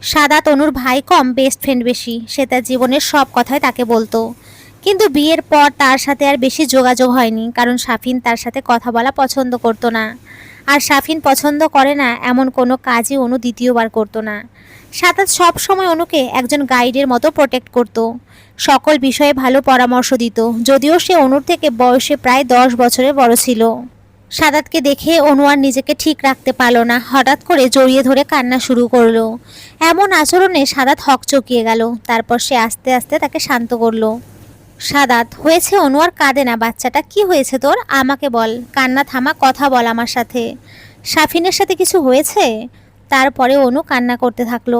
সাদাত অনুর ভাই কম, বেস্ট ফ্রেন্ড বেশি। সে তার জীবনের সব কথাই তাকে বলতো। কিন্তু বিয়ের পর তার সাথে আর বেশি যোগাযোগ হয়নি, কারণ সাফিন তার সাথে কথা বলা পছন্দ করতো না। আর সাফিন পছন্দ করে না এমন কোনো কাজই অনু দ্বিতীয়বার করতো না। সাদাত সব সময় অনুকে একজন গাইডের মতো প্রোটেক্ট করত। সকল বিষয়ে ভালো পরামর্শ দিত, যদিও সে অনুর থেকে বয়সে প্রায় 10 বছরের বড় ছিল। সাদাতকে দেখে অনু আর নিজেকে ঠিক রাখতে পারল না। হঠাৎ করে জড়িয়ে ধরে কান্না শুরু করলো। এমন আচরণে সাদাত হকচকিয়ে গেল। তারপর সে আস্তে আস্তে তাকে শান্ত করলো। সাদাত, হয়েছে অনু, আর কাঁদে না। বাচ্চাটা কি হয়েছে তোর? আমাকে বল, কান্না থামা, কথা বল আমার সাথে। সাফিনের সাথে কিছু হয়েছে? তারপরে অনু কান্না করতে থাকলো।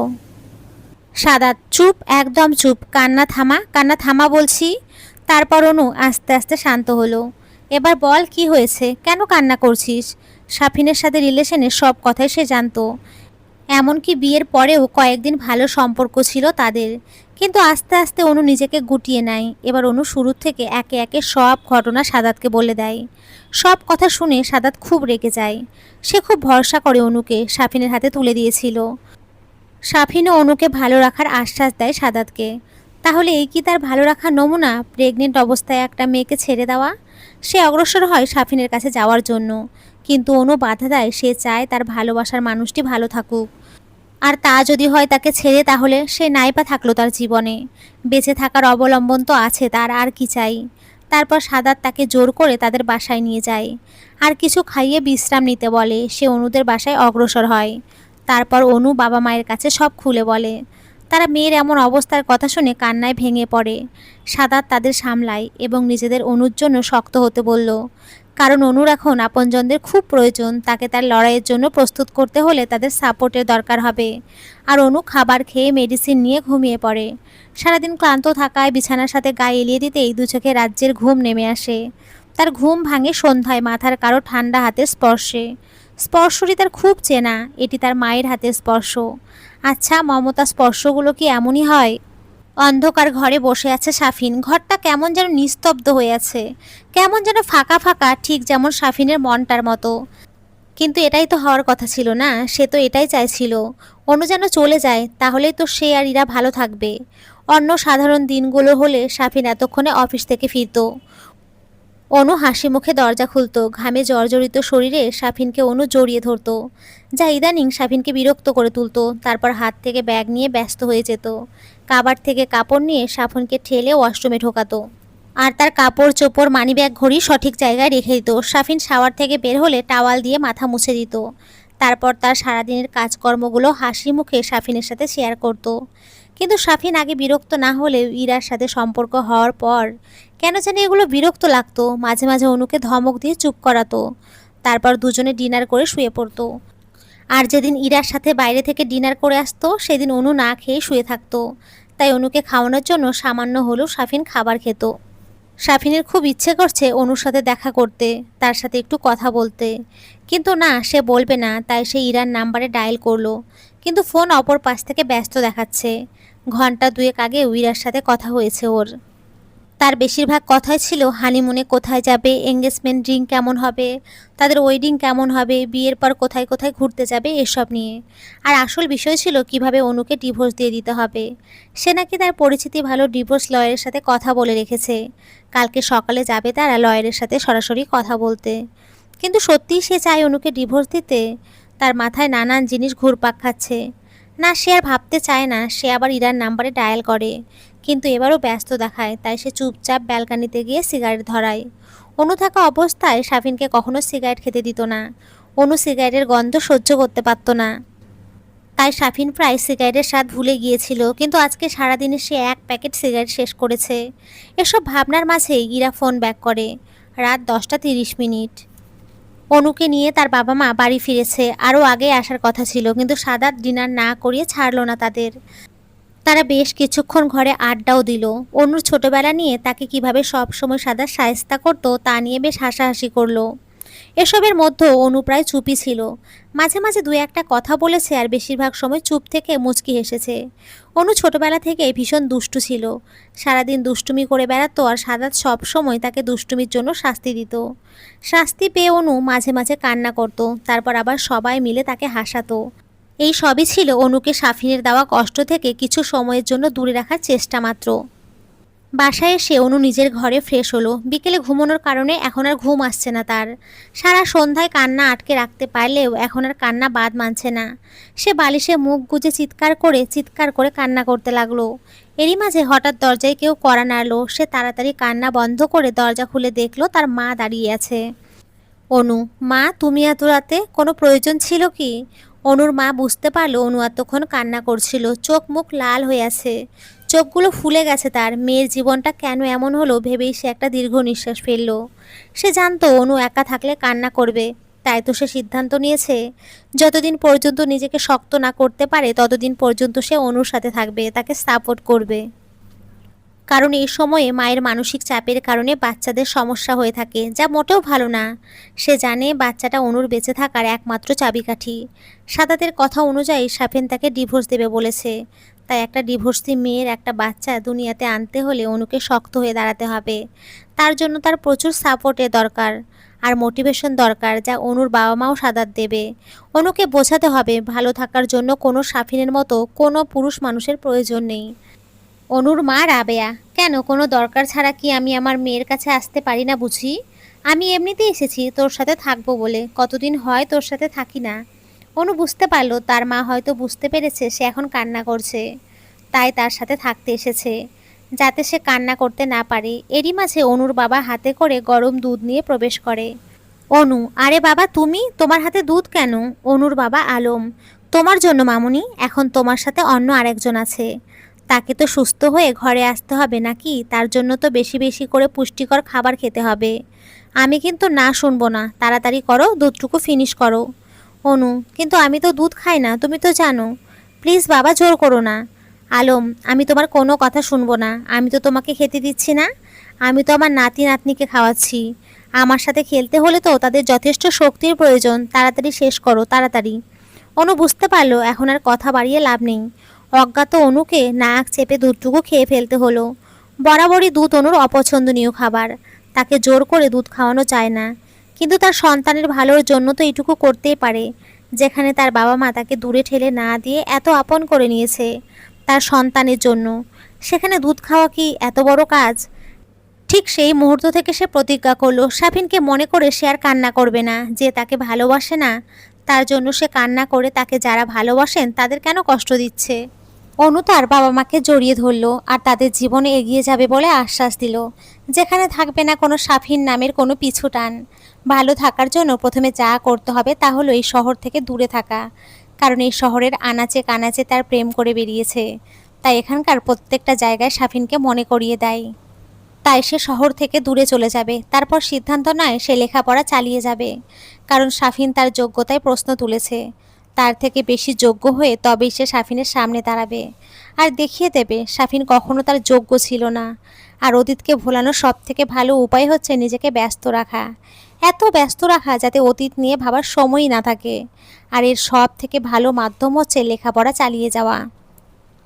সাদাত, চুপ, একদম চুপ, কান্না থামা, কান্না থামা বলছি। তারপর অনু আস্তে আস্তে শান্ত হলো। এবার বল কি হয়েছে, কেন কান্না করছিস? সাফিনের সাথে রিলেশনের সব কথাই সে জানতো। এমনকি বিয়ের পরেও কয়েকদিন ভালো সম্পর্ক ছিল তাদের। কিন্তু আস্তে আস্তে অনু নিজেকে গুটিয়ে নেয়। এবার অনু শুরু থেকে একে একে সব ঘটনা সাদাতকে বলে দেয়। সব কথা শুনে সাদাত খুব রেগে যায়। সে খুব ভরসা করে অনুকে সাফিনের হাতে তুলে দিয়েছিল। সাফিনও অনুকে ভালো রাখার আশ্বাস দেয় সাদাতকে। তাহলে এই কি তার ভালো রাখার নমুনা? প্রেগনেন্ট অবস্থায় একটা মেয়েকে ছেড়ে দেওয়া? সে অগ্রসর হয় সাফিনের কাছে যাওয়ার জন্য, কিন্তু অনু বাধা দেয়। সে চায় তার ভালোবাসার মানুষটি ভালো থাকুক, আর তা যদি হয় তাকে ছেড়ে, তাহলে সে নাইবা থাকলো তার জীবনে। বেঁচে থাকার অবলম্বন তো আছে তার, আর কি চাই? তারপর সাদাত তাকে জোর করে তাদের বাসায় নিয়ে যায়, আর কিছু খাইয়ে বিশ্রাম নিতে বলে। সে অনুদের বাসায় অগ্রসর হয়। তারপর অনু বাবা মায়ের কাছে সব খুলে বলে। তারা মেয়ের এমন অবস্থার কথা শুনে কান্নায় ভেঙে পড়ে। সাদাত তাদের সামলায় এবং নিজেদের অনুর জন্য শক্ত হতে বলল, কারণ অনুর এখন আপনজনদের খুব প্রয়োজন। তাকে তার লড়াইয়ের জন্য প্রস্তুত করতে হলে তাদের সাপোর্টের দরকার হবে। আর অনু খাবার খেয়ে মেডিসিন নিয়ে ঘুমিয়ে পড়ে। সারাদিন ক্লান্ত থাকায় বিছানার সাথে গায়ে এলিয়ে দিতেই দু চোখে রাজ্যের ঘুম নেমে আসে। তার ঘুম ভাঙে সন্ধ্যায় মাথার কারো ঠান্ডা হাতের স্পর্শে। স্পর্শটি তার খুব চেনা, এটি তার মায়ের হাতের স্পর্শ। আচ্ছা, মমতা স্পর্শগুলো কি এমনই হয়? অন্ধকার ঘরে বসে আছে সাফিন। ঘরটা কেমন যেন নিস্তব্ধ হয়ে আছে, কেমন যেন ফাঁকা ফাঁকা, ঠিক যেমন সাফিনের মনটার মতো। কিন্তু এটাই তো হওয়ার কথা ছিল না, সে তো এটাই চাইছিল। অনু যেন চলে যায়, তাহলেই তো সে আর ইরা ভালো থাকবে। অন্য সাধারণ দিনগুলো হলে সাফিন এতক্ষণে অফিস থেকে ফিরত। অনু হাসি মুখে দরজা খুলতো, ঘামে জর্জরিত শরীরে সাফিনকে অনু জড়িয়ে ধরতো, যা ইদানিং সাফিনকে বিরক্ত করে তুলতো। তারপর হাত থেকে ব্যাগ নিয়ে ব্যস্ত হয়ে যেত, কাবার থেকে কাপড় নিয়ে সাফিনকে ঠেলে ওয়াশরুমে ঢোকাতো, আর তার কাপড় চোপড় মানিব্যাগ ঘড়ি সঠিক জায়গায় রেখে দিত। সাফিন শাওয়ার থেকে বের হলে টাওয়াল দিয়ে মাথা মুছে দিত। তারপর তার সারাদিনের কাজকর্মগুলো হাসি মুখে সাফিনের সাথে শেয়ার করত। কিন্তু সাফিন আগে বিরক্ত না হলেও ইরার সাথে সম্পর্ক হওয়ার পর কেন জানি এগুলো বিরক্ত লাগতো। মাঝে মাঝে অনুকে ধমক দিয়ে চুপ করাতো, তারপর দুজনে ডিনার করে শুয়ে পড়তো। আর যেদিন ইরার সাথে বাইরে থেকে ডিনার করে আসতো সেদিন অনু না খেয়ে শুয়ে থাকতো। তাই অনুকে খাওয়ানোর জন্য সামান্য হলেও সাফিন খাবার খেত। সাফিনের খুব ইচ্ছে করছে অনুর সাথে দেখা করতে, তার সাথে একটু কথা বলতে, কিন্তু না, সে বলবে না। তাই সে ইরার নাম্বারে ডায়াল করলো, কিন্তু ফোন অপর পাশ থেকে ব্যস্ত দেখাচ্ছে। ঘন্টা দুয়েক আগে ইরার সাথে কথা হয়েছে ওর। তার বেশিরভাগ কথাই ছিল হানিমুনে কোথায় যাবে, এঙ্গেজমেন্ট ড্রিঙ্ক কেমন হবে, তাদের ওয়েডিং কেমন হবে, বিয়ের পর কোথায় কোথায় ঘুরতে যাবে, এসব নিয়ে। আর আসল বিষয় ছিল কিভাবে অনুকে ডিভোর্স দিয়ে দিতে হবে। সে নাকি তার পরিচিতি ভালো ডিভোর্স লয়ারের সাথে কথা বলে রেখেছে, কালকে সকালে যাবে তারা লয়ারের সাথে সরাসরি কথা বলতে। কিন্তু সত্যিই সে চায় অনুকে ডিভোর্স দিতে? তার মাথায় নানান জিনিস ঘুরপাক খাচ্ছে। না, সে আর ভাবতে চায় না। সে আবার ইরার নাম্বারে ডায়াল করে, কিন্তু এবারও ব্যস্ত দেখায়। তাই সে চুপচাপ ব্যালকানিতে গিয়ে সিগারেট ধরায়। অনু থাকা অবস্থায় সাফিনকে কখনো সিগারেট খেতে দিত না। অনু সিগারেটের গন্ধ সহ্য করতে পারত না, তাই সাফিন প্রায় সিগারেটের স্বাদ ভুলে গিয়েছিল। কিন্তু আজকে সারাদিনে সে এক প্যাকেট সিগারেট শেষ করেছে। এসব ভাবনার মাঝেই ইরা ফোন ব্যাক করে। রাত 10:30। অনুকে নিয়ে তার বাবা মা বাড়ি ফিরেছে। আরও আগে আসার কথা ছিল, কিন্তু সাদাত ডিনার না করিয়ে ছাড়লো না তাদের। তারা বেশ কিছুক্ষণ ঘরে আড্ডাও দিল। অনুর ছোটবেলা নিয়ে, তাকে কিভাবে সব সময় সাদাত শায়েস্তা করতো তা নিয়ে বেশ হাসাহাসি করলো। এসবের মধ্যেও অনু প্রায় চুপই ছিল। মাঝে মাঝে দু একটা কথা বলেছে, আর বেশিরভাগ সময় চুপ থেকে মুচকি হেসেছে। অনু ছোটবেলা থেকে ভীষণ দুষ্টু ছিল, সারাদিন দুষ্টুমি করে বেড়াতো, আর সাদাত সব সময় তাকে দুষ্টুমির জন্য শাস্তি দিত। শাস্তি পেয়ে অনু মাঝে মাঝে কান্না করত, তারপর আবার সবাই মিলে তাকে হাসাতো। এই সবই ছিল অনুকে সাফিনের দেওয়া কষ্ট থেকে কিছু সময়ের জন্য দূরে রাখার চেষ্টা মাত্র। বাসায় এসে অনু নিজের ঘরে ফ্রেশ হলো। বিকেলে ঘুমানোর কারণে এখন আর ঘুম আসছে না তার। সারা সন্ধ্যায় কান্না আটকে রাখতে পারলেও এখন আর কান্না বাদ মানছে না। সে বালিশে মুখ গুজে চিৎকার করে কান্না করতে লাগলো। এরই মাঝে হঠাৎ দরজায় কেউ কড়া নাড়ল। সে তাড়াতাড়ি কান্না বন্ধ করে দরজা খুলে দেখলো তার মা দাঁড়িয়ে আছে। অনু, মা তুমি এত রাতে, কোনো প্রয়োজন ছিল কি? অনুর মা বুঝতে পারলো অনু এতক্ষণ কান্না করছিল। চোখ মুখ লাল হয়ে আছে, চোখগুলো ফুলে গেছে তার। মেয়ের জীবনটা কেন এমন হলো ভেবেই সে একটা দীর্ঘ নিঃশ্বাস ফেলল। সে জানতো অনু একা থাকলে কান্না করবে, তাই তো সে সিদ্ধান্ত নিয়েছে যতদিন পর্যন্ত নিজেকে শক্ত না করতে পারে ততদিন পর্যন্ত সে অনুর সাথে থাকবে, তাকে সাপোর্ট করবে। কারণ এই সময়ে মায়ের মানসিক চাপের কারণে বাচ্চাদের সমস্যা হয়ে থাকে, যা মোটেও ভালো না। সে জানে বাচ্চাটা অনুর বেঁচে থাকার একমাত্র চাবিকাঠি। সাদাতের কথা অনুযায়ী সাফিন তাকে ডিভোর্স দেবে বলেছে। তাই একটা ডিভোর্সি মেয়ের একটা বাচ্চা দুনিয়াতে আনতে হলে অনুকে শক্ত হয়ে দাঁড়াতে হবে। তার জন্য তার প্রচুর সাপোর্টের দরকার আর মোটিভেশন দরকার, যা অনুর বাবা মাও সাদাত দেবে। অনুকে বোঝাতে হবে ভালো থাকার জন্য কোনো সাফিনের মতো কোনো পুরুষ মানুষের প্রয়োজন নেই। অনুর মা রাবেয়া, কেন, কোনো দরকার ছাড়া কি আমি আমার মেয়ের কাছে আসতে পারি না বুঝি? আমি এমনিতেই এসেছি তোর সাথে থাকবো বলে, কতদিন হয় তোর সাথে থাকি না। অনু বুঝতে পারলো তার মা হয়তো বুঝতে পেরেছে সে এখন কান্না করছে, তাই তার সাথে থাকতে এসেছে, যাতে সে কান্না করতে না পারে। এরই মাঝে অনুর বাবা হাতে করে গরম দুধ নিয়ে প্রবেশ করে। অনু, আরে বাবা তুমি, তোমার হাতে দুধ কেন? অনুর বাবা আলম, তোমার জন্য মামুনি, এখন তোমার সাথে অন্য আরেকজন আছে, তাকে তো সুস্থ হয়ে ঘরে আসতে হবে নাকি? তার জন্য তো বেশি বেশি করে পুষ্টিকর খাবার খেতে হবে। আমি কিন্তু না শুনবো না, তাড়াতাড়ি করো, দুধটুকু ফিনিশ করো। অনু, কিন্তু আমি তো দুধ খাই না, তুমি তো জানো। প্লিজ বাবা, জোর করো না। আলম, আমি তোমার কোনো কথা শুনবো না। আমি তো তোমাকে খেতে দিচ্ছি না, আমি তো আমার নাতি নাতনিকে খাওয়াচ্ছি। আমার সাথে খেলতে হলে তো তাদের যথেষ্ট শক্তির প্রয়োজন, তাড়াতাড়ি শেষ করো, তাড়াতাড়ি। অনু বুঝতে পারলো এখন আর কথা বাড়িয়ে লাভ নেই। অজ্ঞাত অনুকে নাক চেপে দুধটুকু খেয়ে ফেলতে হলো। বরাবরই দুধ অনুর অপছন্দনীয় খাবার, তাকে জোর করে দুধ খাওয়ানো যায় না, কিন্তু তার সন্তানের ভালোর জন্য তো এইটুকু করতেই পারে। যেখানে তার বাবা মা তাকে দূরে ঠেলে না দিয়ে এত আপন করে নিয়েছে তার সন্তানের জন্য, সেখানে দুধ খাওয়া কি এত বড় কাজ? ঠিক সেই মুহূর্ত থেকে সে প্রতিজ্ঞা করলো সাফিনকে মনে করে সে আর কান্না করবে না। যে তাকে ভালোবাসে না তার জন্য সে কান্না করে তাকে যারা ভালোবাসেন তাদের কেন কষ্ট দিচ্ছে। অনু তার বাবা মাকে জড়িয়ে ধরলো আর তাদের জীবনে এগিয়ে যাবে বলে আশ্বাস দিল, যেখানে থাকবে না কোনো সাফিন নামের কোনো পিছু টান। ভালো থাকার জন্য প্রথমে যা করতে হবে তা হলো এই শহর থেকে দূরে থাকা, কারণ এই শহরের আনাচে কানাচে তার প্রেম করে বেরিয়েছে, তাই এখানকার প্রত্যেকটা জায়গায় সাফিনকে মনে করিয়ে দেয়। তাই সে শহর থেকে দূরে চলে যাবে। তারপর সিদ্ধান্ত নেয় সে লেখাপড়া চালিয়ে যাবে, কারণ সাফিন তার যোগ্যতায় প্রশ্ন তুলেছে। তার থেকে বেশি যোগ্য হয়ে তবেই সে সাফিনের সামনে দাঁড়াবে আর দেখিয়ে দেবে সাফিন কখনো তার যোগ্য ছিল না। আর অতীতকে ভোলানোর সব থেকে ভালো উপায় হচ্ছে নিজেকে ব্যস্ত রাখা, এত ব্যস্ত রাখা যাতে অতীত নিয়ে ভাবার সময়ই না থাকে। আর এর সব থেকে ভালো মাধ্যম হচ্ছে লেখাপড়া চালিয়ে যাওয়া।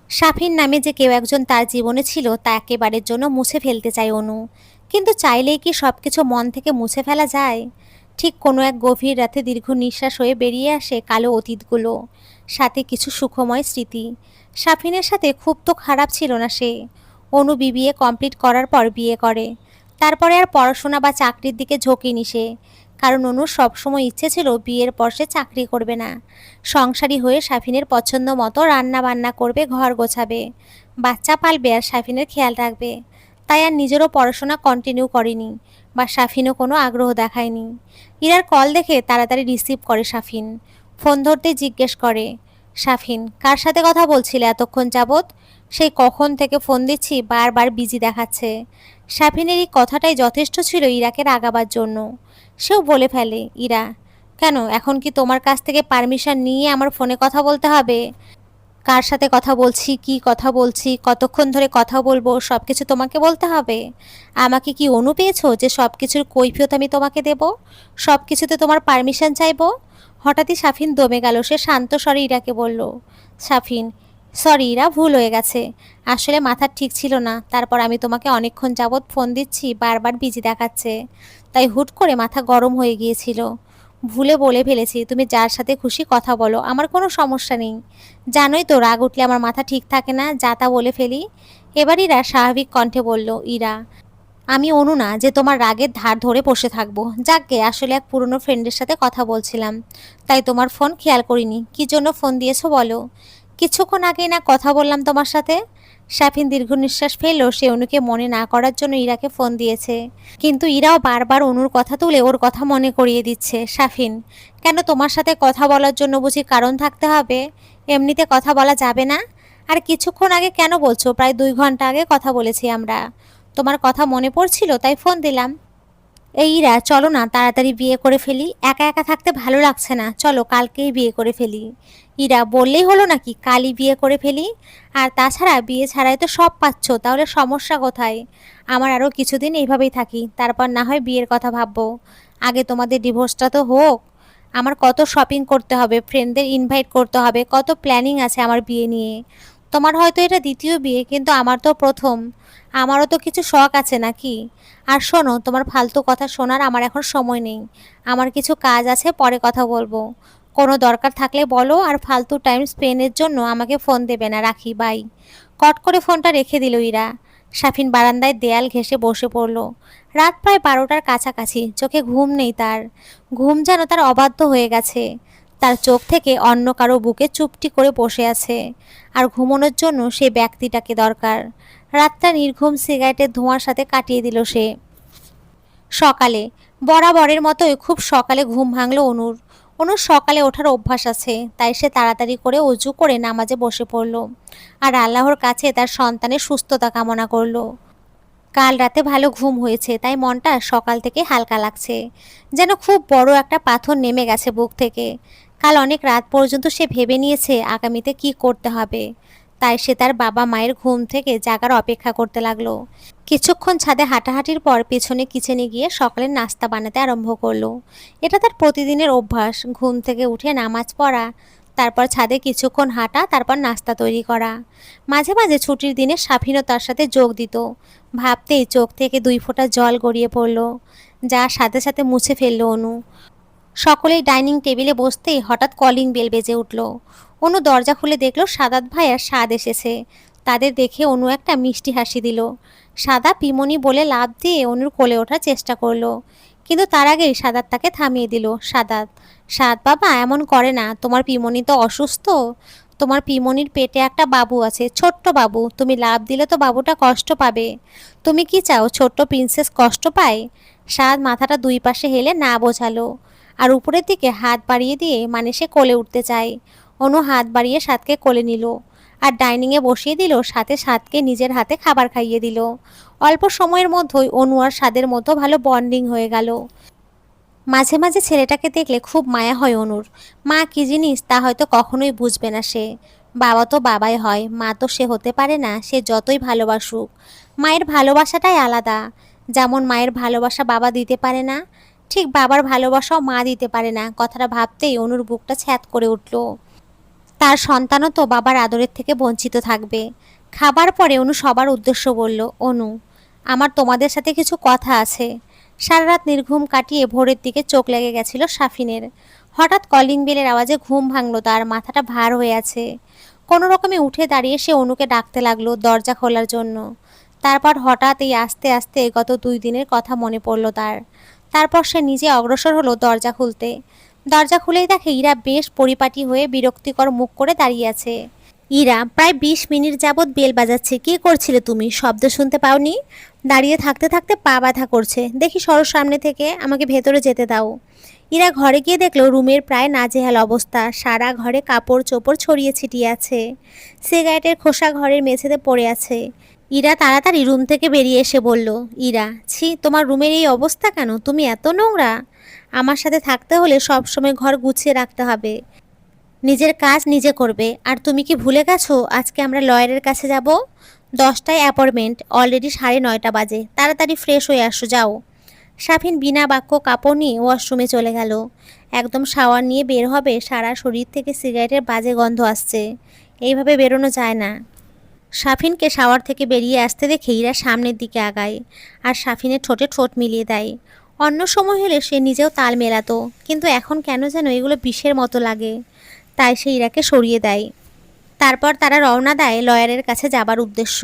সাফিন নামে যে কেউ একজন তার জীবনে ছিল তা একেবারের জন্য মুছে ফেলতে চায় অনু, কিন্তু চাইলেই কি সব কিছু মন থেকে মুছে ফেলা যায়? ঠিক কোনো এক গভীর রাতে দীর্ঘ নিঃশ্বাস হয়ে বেরিয়ে আসে কালো অতীতগুলো, সাথে কিছু সুখময় স্মৃতি। সাফিনের সাথে খুব তো খারাপ ছিল না সে। অনু বিবিএ কমপ্লিট করার পর বিয়ে করে, তারপরে আর পড়াশোনা বা চাকরির দিকে ঝোঁকেনি সে, কারণ অনুর সবসময় ইচ্ছে ছিল বিয়ের পর সে চাকরি করবে না, সংসারী হয়ে সাফিনের পছন্দ মতো রান্না বান্না করবে, ঘর গোছাবে, বাচ্চা পালবে আর সাফিনের খেয়াল রাখবে। তাই আর নিজেরও পড়াশোনা কন্টিনিউ করেনি বা সাফিনও কোনো আগ্রহ দেখায়নি। ইরার কল দেখে তাড়াতাড়ি রিসিভ করে সাফিন। ফোন ধরতে জিজ্ঞেস করে, সাফিন কার সাথে কথা বলছিলে এতক্ষণ যাবৎ? সেই কখন থেকে ফোন দিচ্ছি, বারবার বিজি দেখাচ্ছে। সাফিনের এই কথাটাই যথেষ্ট ছিল ইরাকে রাগাবার জন্য। সেও বলে ফেলে, ইরা কেন এখন কি তোমার কাছ থেকে পারমিশন নিয়ে আমার ফোনে কথা বলতে হবে? কার সাথে কথা বলছি, কি কথা বলছি, কতক্ষণ ধরে কথা বলবো, সব কিছু তোমাকে বলতে হবে? আমাকে কি অনু পেয়েছো যে সব কিছুর কৈফিয়ত আমি তোমাকে দেব, সব কিছুতে তোমার পারমিশন চাইবো? হঠাৎই সাফিন দমে গেল। সে শান্ত স্বরে ইরাকে বলল, সাফিন সরি ইরা, ভুল হয়ে গেছে, আসলে মাথা ঠিক ছিল না। তারপর আমি তোমাকে অনেকক্ষণ যাবৎ ফোন দিচ্ছি, বারবার বিজি দেখাচ্ছে, তাই হুট করে মাথা গরম হয়ে গিয়েছিল। ভুলে বলে ফেলেছি, তুমি যার সাথে খুশি কথা বলো, আমার কোনো সমস্যা নেই। জানোই তো রাগ উঠলে আমার মাথা ঠিক থাকে না, যা তা বলে ফেলি। এবার ইরা স্বাভাবিক কণ্ঠে বলল, ইরা আমি অনু না যে তোমার রাগের ধার ধরে বসে থাকবো। যাকগে, আসলে এক পুরনো ফ্রেন্ডের সাথে কথা বলছিলাম, তাই তোমার ফোন খেয়াল করিনি। কি জন্য ফোন দিয়েছো বলো? কিছুক্ষণ আগেই না কথা বললাম তোমার সাথে। সাফিন দীর্ঘ নিঃশ্বাস ফেললো। সে অনুকে মনে না করার জন্য ইরাকে ফোন দিয়েছে, কিন্তু ইরাও বারবার অনুর কথা তুলে ওর কথা মনে করিয়ে দিচ্ছে। সাফিন কেন, তোমার সাথে কথা বলার জন্য বুঝি কারণ থাকতে হবে? এমনিতে কথা বলা যাবে না? আর কিছুক্ষণ আগে কেন বলছো? প্রায় 2 ঘন্টা আগে কথা বলেছি আমরা, তোমার কথা মনে পড়ছিল তাই ফোন দিলাম। এই ইরা চলো না তাড়াতাড়ি বিয়ে করে ফেলি, একা একা থাকতে ভালো লাগছে না, চলো কালকেই বিয়ে করে ফেলি। ইরা বললেই হলো নাকি কালই বিয়ে করে ফেলি? আর তাছাড়া বিয়ে ছাড়াই তো সব পাচ্ছ, তাহলে সমস্যা কোথায়? আমার আরও কিছুদিন এইভাবেই থাকি, তারপর না হয় বিয়ের কথা ভাববো। আগে তোমাদের ডিভোর্সটা তো হোক। আমার কত শপিং করতে হবে, ফ্রেন্ডদের ইনভাইট করতে হবে, কত প্ল্যানিং আছে আমার বিয়ে নিয়ে। তোমার হয়তো এটা দ্বিতীয় বিয়ে, কিন্তু আমার তো প্রথম। আমারও তো কিছু শখ আছে নাকি? আর শোনো, তোমার ফালতু কথা শোনার আমার এখন সময় নেই, আমার কিছু কাজ আছে, পরে কথা বলবো। কোনো দরকার থাকলে বলো, আর ফালতু টাইম স্পেন্ডের জন্য আমাকে ফোন দেবে না, রাখি, বাই। কট করে ফোনটা রেখে দিল ইরা। সাফিন বারান্দায় দেয়াল ঘেঁষে বসে পড়ল। রাত প্রায় 12টার কাছাকাছি, চোখে ঘুম নেই তার। ঘুম যেন তার অবাধ্য হয়ে গেছে। তার চোখ থেকে অন্য কারো বুকে চুপটি করে বসে আছে, আর ঘুমানোর জন্য সেই ব্যক্তিটাকে দরকার। রাতটা নির্ঘুম সিগারেটের ধোঁয়ার সাথে কাটিয়ে দিল সে। সকালে বরাবরের মতোই খুব সকালে ঘুম ভাঙল অনুর। অনুর সকালে ওঠার অভ্যাস আছে, তাই সে তাড়াতাড়ি করে অজু করে নামাজে বসে পড়ল আর আল্লাহর কাছে তার সন্তানের সুস্থতা কামনা করল। কাল রাতে ভালো ঘুম হয়েছে, তাই মনটা সকাল থেকে হালকা লাগছে, যেন খুব বড় একটা পাথর নেমে গেছে বুক থেকে। কাল অনেক রাত পর্যন্ত সে ভেবে নিয়েছে আগামীতে কি করতে হবে, তাই সে তার বাবা মায়ের ঘুম থেকে জাগার অপেক্ষা করতে লাগলো। কিছুক্ষণ ছাদে হাঁটাহাঁটির পর পেছনে কিচেনে গিয়ে সকালের নাস্তা বানাতে আরম্ভ করলো। এটা তার প্রতিদিনের অভ্যাস, ঘুম থেকে উঠে নামাজ পড়া, তারপর ছাদে কিছুক্ষণ হাঁটা, তারপর নাস্তা তৈরি করা। মাঝে মাঝে ছুটির দিনে সাফিনও তার সাথে যোগ দিত। ভাবতেই চোখ থেকে 2 ফোঁটা জল গড়িয়ে পড়ল, যা সাথে সাথে মুছে ফেলল অনু। সকলেই ডাইনিং টেবিলে বসতেই হঠাৎ কলিং বেল বেজে উঠল। অনু দরজা খুলে দেখল সাদাত ভাই আর স্বাদ এসেছে। তাদের দেখে অনু একটা মিষ্টি হাসি দিল। সাদা পিমনি বলে লাফ দিয়ে অনুর কোলে ওঠার চেষ্টা করলো, কিন্তু তার আগেই সাদাত তাকে থামিয়ে দিল। সাদ বাবা এমন করে না, তোমার পিমনি তো অসুস্থ। তোমার পিমনির পেটে একটা বাবু আছে, ছোট্ট বাবু। তুমি লাফ দিলে তো বাবুটা কষ্ট পাবে। তুমি কি চাও ছোট্ট প্রিন্সেস কষ্ট পায়? সাদ মাথাটা 2 পাশে হেলে না বোঝালো, আর উপরের দিকে হাত বাড়িয়ে দিয়ে মানে সে কোলে উঠতে চায়। অনু হাত বাড়িয়ে সাদকে কোলে নিল আর ডাইনিংয়ে বসিয়ে দিল, সাথে সাদকে নিজের হাতে খাবার খাইয়ে দিল। অল্প সময়ের মধ্যেই অনু আর সাদের মতো ভালো বন্ডিং হয়ে গেল। মাঝে মাঝে ছেলেটাকে দেখলে খুব মায়া হয় অনুর। মা কী জিনিস তা হয়তো কখনোই বুঝবে না সে। বাবা তো বাবাই হয়, মা তো সে হতে পারে না, সে যতই ভালোবাসুক। মায়ের ভালোবাসাটাই আলাদা। যেমন মায়ের ভালোবাসা বাবা দিতে পারে না, ঠিক বাবার ভালোবাসাও মা দিতে পারে না। কথাটা ভাবতেই অনুর বুকটা ছ্যাঁত করে উঠল। তার সন্তানও তো বাবার আদরের থেকে বঞ্চিত থাকবে। খাবার পরে অনু সবার উদ্দেশ্য বলল, অনু, আমার তোমাদের সাথে কিছু কথা আছে। সারা রাত নির্ঘুম কাটিয়ে ভোরের দিকে চোখ লেগে গেছিল সাফিনের। হঠাৎ কলিং বেলের আওয়াজে ঘুম ভাঙল তার, মাথাটা ভার হয়ে আছে। কোনো রকমে উঠে দাঁড়িয়ে সে অনুকে ডাকতে লাগলো দরজা খোলার জন্য। তারপর হঠাৎ এই আস্তে আস্তে গত 2 দিনের কথা মনে পড়ল তার। তারপর সে নিজে অগ্রসর হলো দরজা খুলতে। দরজা খুলেই দেখে ইরা বেশ পরিপাটি হয়ে বিরক্তিকর মুখ করে দাঁড়িয়ে আছে। ইরা, প্রায় 20 মিনিট যাবৎ বেল বাজাচ্ছে, কি করছিলে তুমি? শব্দ শুনতে পাওনি? দাঁড়িয়ে থাকতে থাকতে পা ব্যথা করছে, দেখি সরো সামনে থেকে, আমাকে ভেতরে যেতে দাও। ইরা ঘরে গিয়ে দেখলো রুমের প্রায় নাজেহাল অবস্থা। সারা ঘরে কাপড় চোপড় ছড়িয়ে ছিটিয়ে আছে, সিগারেটের খোসা ঘরের মেঝেতে পড়ে আছে। ইরা তাড়াতাড়ি রুম থেকে বেরিয়ে এসে বলল, ইরা, ছি, তোমার রুমের এই অবস্থা কেন? তুমি এত নোংরা। আমার সাথে থাকতে হলে সবসময় ঘর গুছিয়ে রাখতে হবে, নিজের কাজ নিজে করবে। আর তুমি কি ভুলে গেছো আজকে আমরা লয়ারের কাছে যাব? 10টায় অ্যাপয়েন্টমেন্ট, অলরেডি 9:30 বাজে। তাড়াতাড়ি ফ্রেশ হয়ে আসো, যাও। সাফিন বিনা বাক্য কাপড় নিয়ে ওয়াশরুমে চলে গেল। একদম শাওয়ার নিয়ে বের হবে, সারা শরীর থেকে সিগারেটের বাজে গন্ধ আসছে। এইভাবে বেরোনো যায় না। সাফিনকে শাওয়ার থেকে বেরিয়ে আসতে দেখে ইরা সামনের দিকে আগায় আর সাফিনের ঠোঁটে ঠোঁট মিলিয়ে দেয়। অন্য সময় হলে সে নিজেও তাল মেলাতো, কিন্তু এখন কেন যেন এগুলো বিষের মতো লাগে। তাই সে ইরাকে সরিয়ে দেয়। তারপর তারা রওনা দেয় লয়ারের কাছে যাবার উদ্দেশ্য।